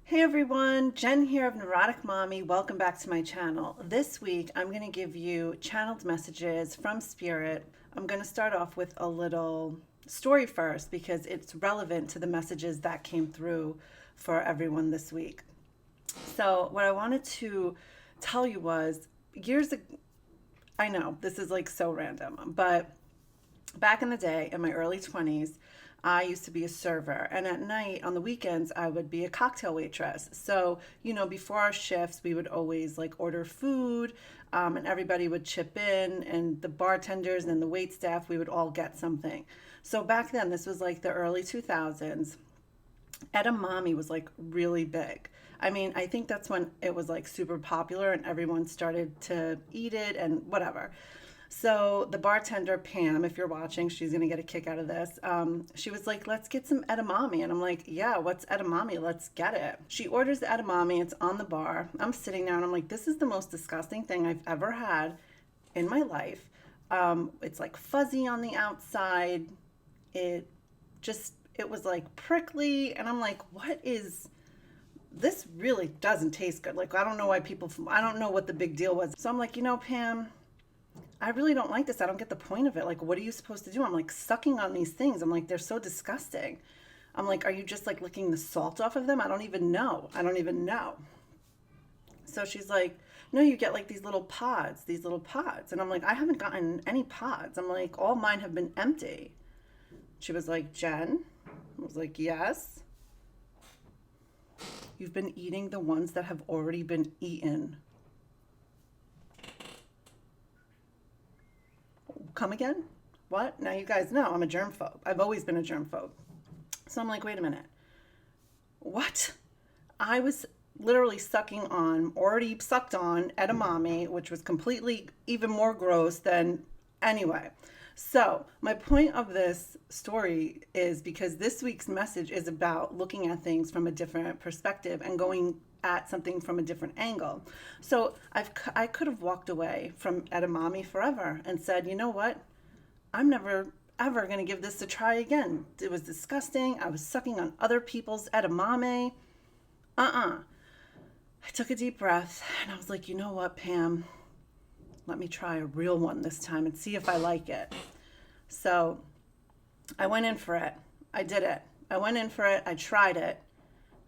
Hey everyone, Jen here of Neurotic Mommy. Welcome back to my channel. This week I'm going to give you channeled messages from Spirit. I'm going to start off with a little story first because it's relevant to the messages that came through for everyone this week. So what I wanted to tell you was years ago, I know this is like so random, but back in the day, in my early 20s, I used to be a server. And at night, on the weekends, I would be a cocktail waitress. So, before our shifts, we would always like order food, and everybody would chip in, and the bartenders and the wait staff, we would all get something. So back then, this was like the early 2000s. Edamame was like really big. I mean, I think that's when it was like super popular and everyone started to eat it and whatever. So the bartender, Pam, if you're watching, she's going to get a kick out of this. She was like, let's get some edamame. And I'm like, yeah, what's edamame? Let's get it. She orders the edamame. It's on the bar. I'm sitting there and I'm like, this is the most disgusting thing I've ever had in my life. It's like fuzzy on the outside. It it was like prickly. And I'm like, what is this? Really doesn't taste good. Like, I don't know why I don't know what the big deal was. So I'm like, Pam, I really don't like this. I don't get the point of it. Like, what are you supposed to do? I'm like sucking on these things. I'm like, they're so disgusting. I'm like, are you just like licking the salt off of them? I don't even know. I don't even know. So she's like, no, you get like these little pods, these little pods. And I'm like, I haven't gotten any pods. I'm like, all mine have been empty. She was like, Jen? I was like, yes. You've been eating the ones that have already been eaten. Come again? What? Now you guys know I'm a germphobe. I've always been a germphobe. So I'm like, wait a minute. What? I was literally already sucked on edamame, which was completely even more gross than anyway. So my point of this story is because this week's message is about looking at things from a different perspective and going at something from a different angle. So I could have walked away from edamame forever and said, you know what? I'm never ever going to give this a try again. It was disgusting. I was sucking on other people's edamame. I took a deep breath and I was like, you know what, Pam? Let me try a real one this time and see if I like it. So I went in for it. I did it. I went in for it. I tried it.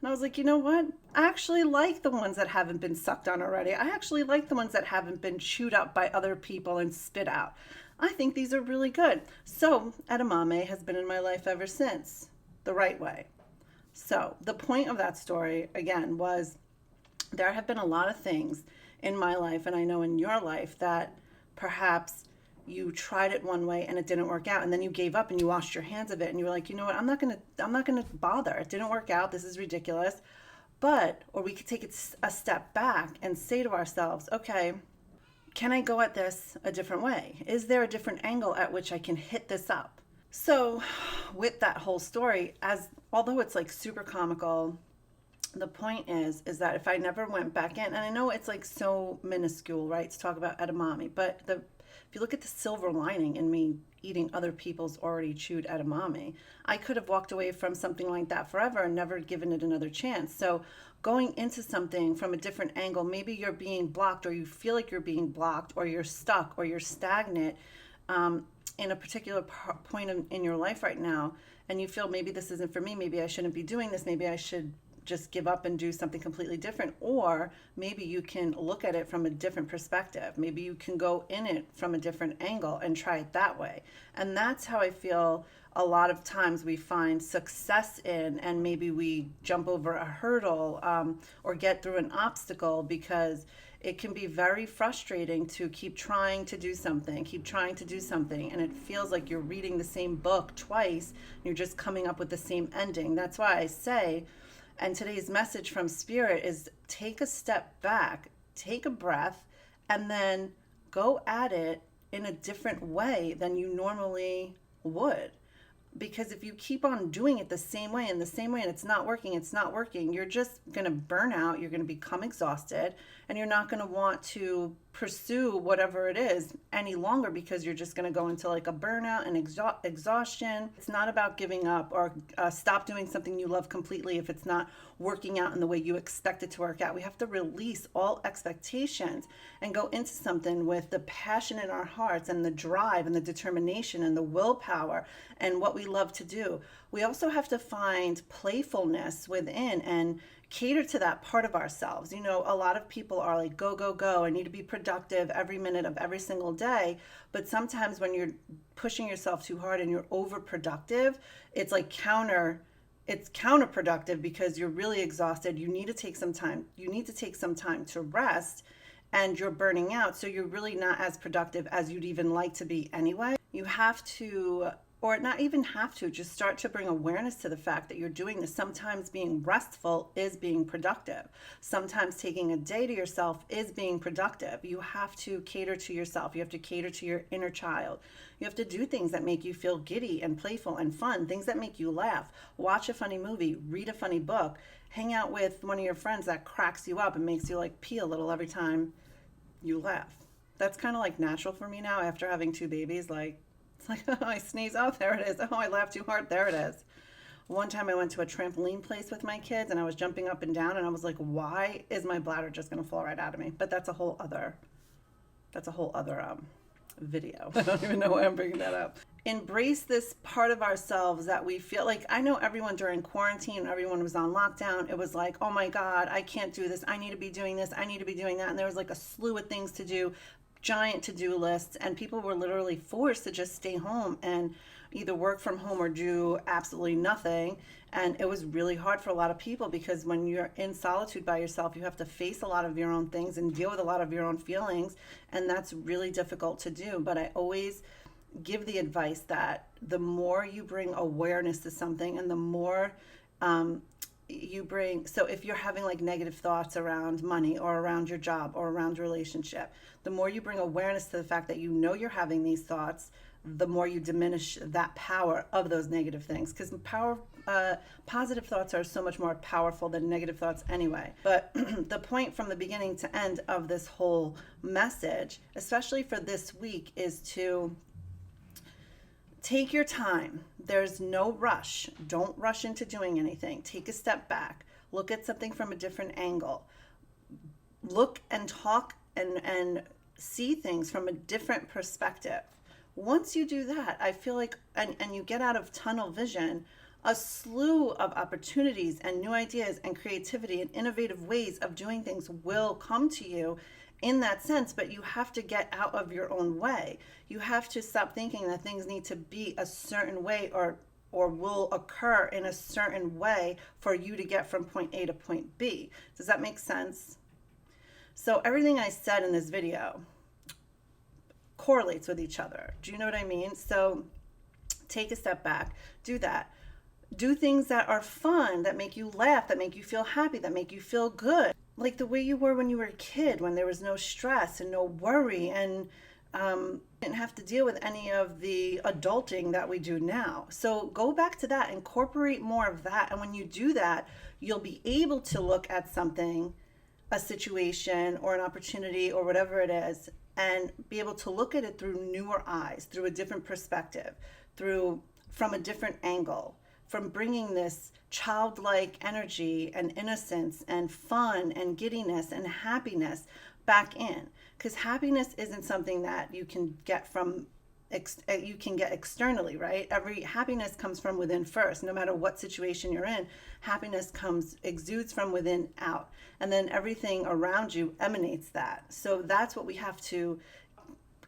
And I was like, you know what? I actually like the ones that haven't been sucked on already. I actually like the ones that haven't been chewed up by other people and spit out. I think these are really good. So edamame has been in my life ever since, the right way. So the point of that story, again, was there have been a lot of things in my life, and I know in your life, that perhaps you tried it one way and it didn't work out, and then you gave up and you washed your hands of it and you were like, you know what, I'm not gonna bother. It didn't work out. This is ridiculous. Or we could take it a step back and say to ourselves, okay, can I go at this a different way? Is there a different angle at which I can hit this up? So with that whole story, although it's like super comical, the point is that if I never went back in, and I know it's like so minuscule, right, to talk about edamame, but if you look at the silver lining in me eating other people's already chewed edamame, I could have walked away from something like that forever and never given it another chance. So going into something from a different angle, maybe you're being blocked, or you feel like you're being blocked, or you're stuck, or you're stagnant in a particular point in your life right now, and you feel maybe this isn't for me, maybe I shouldn't be doing this, maybe I should just give up and do something completely different. Or maybe you can look at it from a different perspective. Maybe you can go in it from a different angle and try it that way. And that's how I feel a lot of times we find success in, and maybe we jump over a hurdle or get through an obstacle, because it can be very frustrating to keep trying to do something, and it feels like you're reading the same book twice, and you're just coming up with the same ending. That's why I say, and today's message from Spirit is, take a step back, take a breath, and then go at it in a different way than you normally would. Because if you keep on doing it the same way, and it's not working, you're just going to burn out, you're going to become exhausted, and you're not going to want to pursue whatever it is any longer, because you're just going to go into like a burnout and exhaustion. It's not about giving up or stop doing something you love completely if it's not working out in the way you expect it to work out. We have to release all expectations and go into something with the passion in our hearts and the drive and the determination and the willpower and what we love to do. We also have to find playfulness within and cater to that part of ourselves. You know, a lot of people are like, go, go, go. I need to be productive every minute of every single day. But sometimes when you're pushing yourself too hard and you're overproductive, it's like counterproductive, because you're really exhausted. You need to take some time. You need to take some time to rest, and you're burning out. So you're really not as productive as you'd even like to be anyway. You have to, or not even have to, just start to bring awareness to the fact that you're doing this. Sometimes being restful is being productive. Sometimes taking a day to yourself is being productive. You have to cater to yourself. You have to cater to your inner child. You have to do things that make you feel giddy and playful and fun, things that make you laugh. Watch a funny movie, read a funny book, hang out with one of your friends that cracks you up and makes you like pee a little every time you laugh. That's kind of like natural for me now after having 2 babies. Like, it's like, oh, I sneeze, oh, there it is. Oh, I laughed too hard, there it is. One time I went to a trampoline place with my kids and I was jumping up and down and I was like, why is my bladder just going to fall right out of me? But that's a whole other video. I don't even know why I'm bringing that up. Embrace this part of ourselves that we feel like. I know everyone during quarantine, everyone was on lockdown. It was like, oh my God, I can't do this. I need to be doing this. I need to be doing that. And there was like a slew of things to do, giant to-do lists, and people were literally forced to just stay home and either work from home or do absolutely nothing. And it was really hard for a lot of people, because when you're in solitude by yourself, you have to face a lot of your own things and deal with a lot of your own feelings, and that's really difficult to do. But I always give the advice that the more you bring awareness to something and the more you bring, so if you're having like negative thoughts around money or around your job or around your relationship, the more you bring awareness to the fact that you know you're having these thoughts, the more you diminish that power of those negative things. Because positive thoughts are so much more powerful than negative thoughts anyway. But the point from the beginning to end of this whole message, especially for this week, is to take your time. There's no rush. Don't rush into doing anything. Take a step back. Look at something from a different angle. Look and talk and see things from a different perspective. Once you do that, I feel like, and you get out of tunnel vision, a slew of opportunities and new ideas and creativity and innovative ways of doing things will come to you in that sense. But you have to get out of your own way. You have to stop thinking that things need to be a certain way or will occur in a certain way for you to get from point A to point B. Does that make sense? So everything I said in this video correlates with each other. Do you know what I mean? So take a step back, do that. Do things that are fun, that make you laugh, that make you feel happy, that make you feel good. Like the way you were when you were a kid, when there was no stress and no worry and didn't have to deal with any of the adulting that we do now. So go back to that, incorporate more of that. And when you do that, you'll be able to look at something, a situation or an opportunity or whatever it is, and be able to look at it through newer eyes, through a different perspective, from a different angle, from bringing this childlike energy and innocence and fun and giddiness and happiness back in. Because happiness isn't something that you can get externally, right? Every happiness comes from within first. No matter what situation you're in, happiness exudes from within out, and then everything around you emanates that. So that's what we have to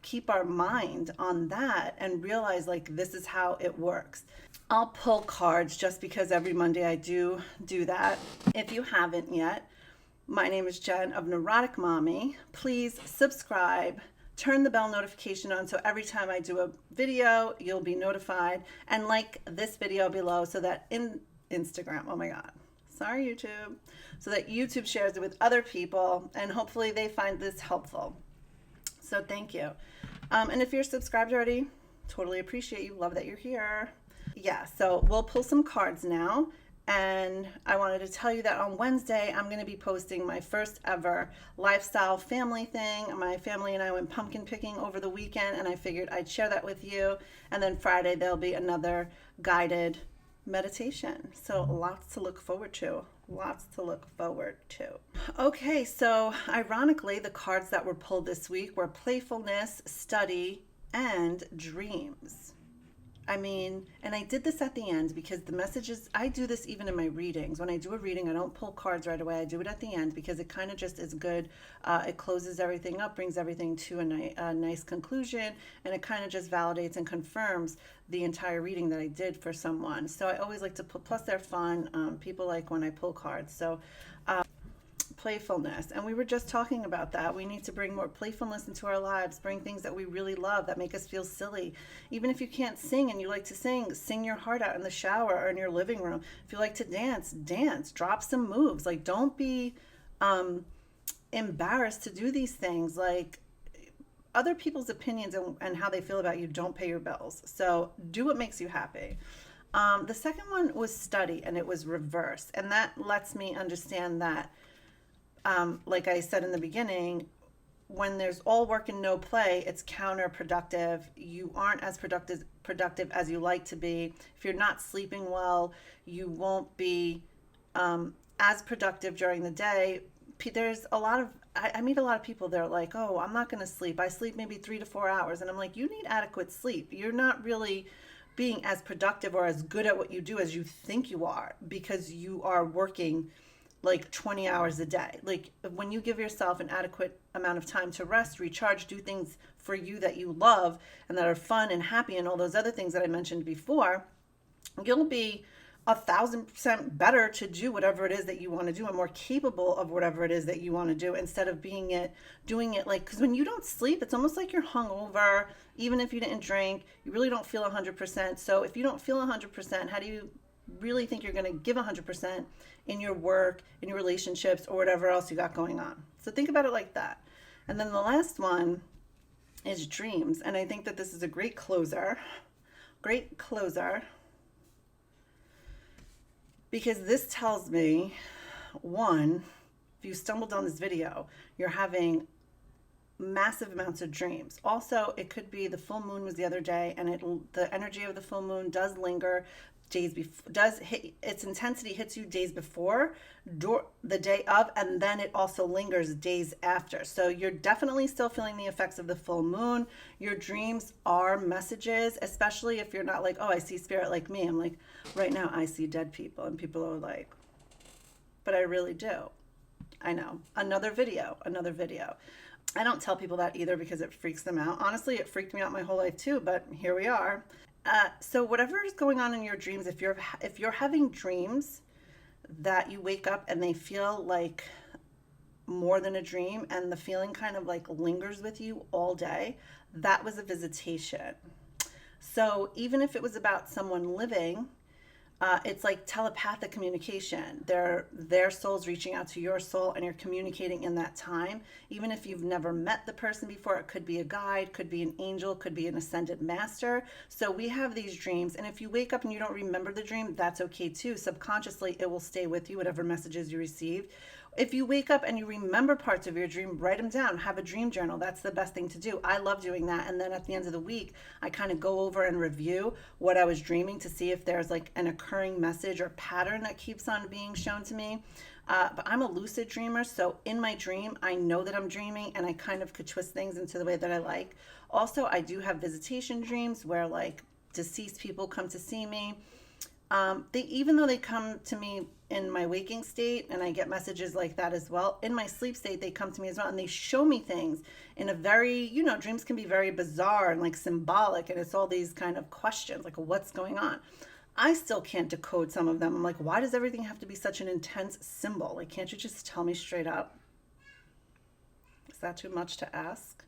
keep our mind on, that, and realize like this is how it works. I'll pull cards just because every Monday I do that. If you haven't yet, my name is Jen of Neurotic Mommy. Please subscribe, turn the bell notification on so every time I do a video, you'll be notified, and like this video below so that Instagram, oh my God, sorry YouTube, so that YouTube shares it with other people and hopefully they find this helpful. So thank you. And if you're subscribed already, totally appreciate you. Love that you're here. Yeah, so we'll pull some cards now And I wanted to tell you that on Wednesday, I'm going to be posting my first ever lifestyle family thing. My family and I went pumpkin picking over the weekend, and I figured I'd share that with you. And then Friday, there'll be another guided meditation. So lots to look forward to. Lots to look forward to. Okay, so ironically, the cards that were pulled this week were playfulness, study, and dreams. I mean, and I did this at the end because the messages, I do this even in my readings. When I do a reading, I don't pull cards right away. I do it at the end because it kind of just is good. It closes everything up, brings everything to a nice conclusion, and it kind of just validates and confirms the entire reading that I did for someone. So I always like to put, plus they're fun. People like when I pull cards. So playfulness, and we were just talking about that. We need to bring more playfulness into our lives, bring things that we really love that make us feel silly. Even if you can't sing and you like to sing your heart out in the shower or in your living room. If you like to dance, drop some moves. Like, don't be embarrassed to do these things. Like, other people's opinions and how they feel about you don't pay your bills. So do what makes you happy. The second one was study, and it was reverse, and that lets me understand that like I said in the beginning, when there's all work and no play, it's counterproductive. You aren't as productive as you like to be. If you're not sleeping well, you won't be as productive during the day. There's a lot of, I meet a lot of people, they're like, oh, I'm not going to sleep. I sleep maybe 3 to 4 hours. And I'm like, you need adequate sleep. You're not really being as productive or as good at what you do as you think you are, because you are working like 20 hours a day. Like, when you give yourself an adequate amount of time to rest, recharge, do things for you that you love and that are fun and happy and all those other things that I mentioned before, you'll be 1,000% better to do whatever it is that you want to do, and more capable of whatever it is that you want to do, instead of doing it like, because when you don't sleep, it's almost like you're hungover. Even if you didn't drink, you really don't feel 100%. So if you don't feel 100%, how do you really think you're going to give 100% in your work, in your relationships, or whatever else you got going on? So think about it like that. And then the last one is dreams. And I think that this is a great closer, because this tells me, one, if you stumbled on this video, you're having massive amounts of dreams. Also, it could be the full moon was the other day, and the energy of the full moon does linger days before, its intensity hits you days before, the day of, and then it also lingers days after. So you're definitely still feeling the effects of the full moon. Your dreams are messages, especially if you're not like, oh, I see spirit like me. I'm like, right now I see dead people, and people are like, but I really do. I know. Another video. I don't tell people that either because it freaks them out. Honestly, it freaked me out my whole life too, but here we are. So whatever is going on in your dreams, if you're having dreams that you wake up and they feel like more than a dream, and the feeling kind of like lingers with you all day, that was a visitation. So even if it was about someone living, it's like telepathic communication. Their soul's reaching out to your soul, and you're communicating in that time. Even if you've never met the person before, it could be a guide, could be an angel, could be an ascended master. So we have these dreams, and if you wake up and you don't remember the dream, that's okay too. Subconsciously, it will stay with you, whatever messages you received. If you wake up and you remember parts of your dream, write them down. Have a dream journal. That's the best thing to do. I love doing that. And then at the end of the week, I kind of go over and review what I was dreaming to see if there's like an occurring message or pattern that keeps on being shown to me. But I'm a lucid dreamer, so in my dream, I know that I'm dreaming, and I kind of could twist things into the way that I like. Also, I do have visitation dreams where like deceased people come to see me. Even though they come to me in my waking state, and I get messages like that as well, in my sleep state, they come to me as well, and they show me things in a very, dreams can be very bizarre and like symbolic, and it's all these kind of questions, like what's going on? I still can't decode some of them. I'm like, why does everything have to be such an intense symbol? Like, can't you just tell me straight up? Is that too much to ask?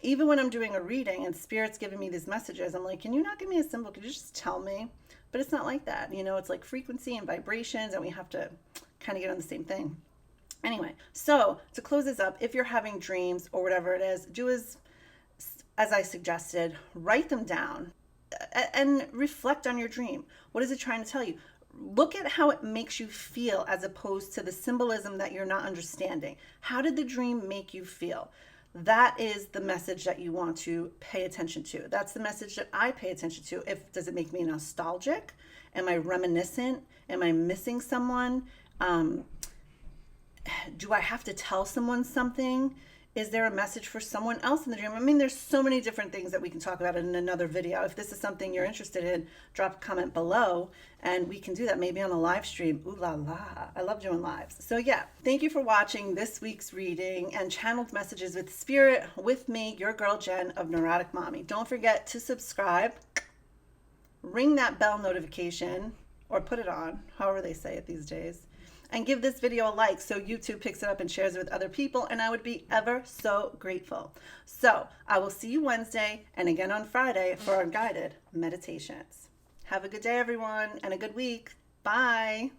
Even when I'm doing a reading and spirit's giving me these messages, I'm like, can you not give me a symbol? Could you just tell me? But it's not like that. It's like frequency and vibrations, and we have to kind of get on the same thing. Anyway, so to close this up, if you're having dreams or whatever it is, do as I suggested, write them down and reflect on your dream. What is it trying to tell you? look at how it makes you feel as opposed to the symbolism that you're not understanding. How did the dream make you feel? That is the message that you want to pay attention to. That's the message that I pay attention to. Does it make me nostalgic? Am I reminiscent? Am I missing someone? Do I have to tell someone something? Is there a message for someone else in the dream? I mean, there's so many different things that we can talk about in another video. If this is something you're interested in, drop a comment below and we can do that maybe on a live stream. Ooh la la. I love doing lives. So yeah, thank you for watching this week's reading and Channeled Messages with Spirit with me, your girl Jen of Neurotic Mommy. Don't forget to subscribe, ring that bell notification, or put it on, however they say it these days. And give this video a like so YouTube picks it up and shares it with other people, and I would be ever so grateful. So I will see you Wednesday and again on Friday for our guided meditations. Have a good day, everyone, and a good week. Bye.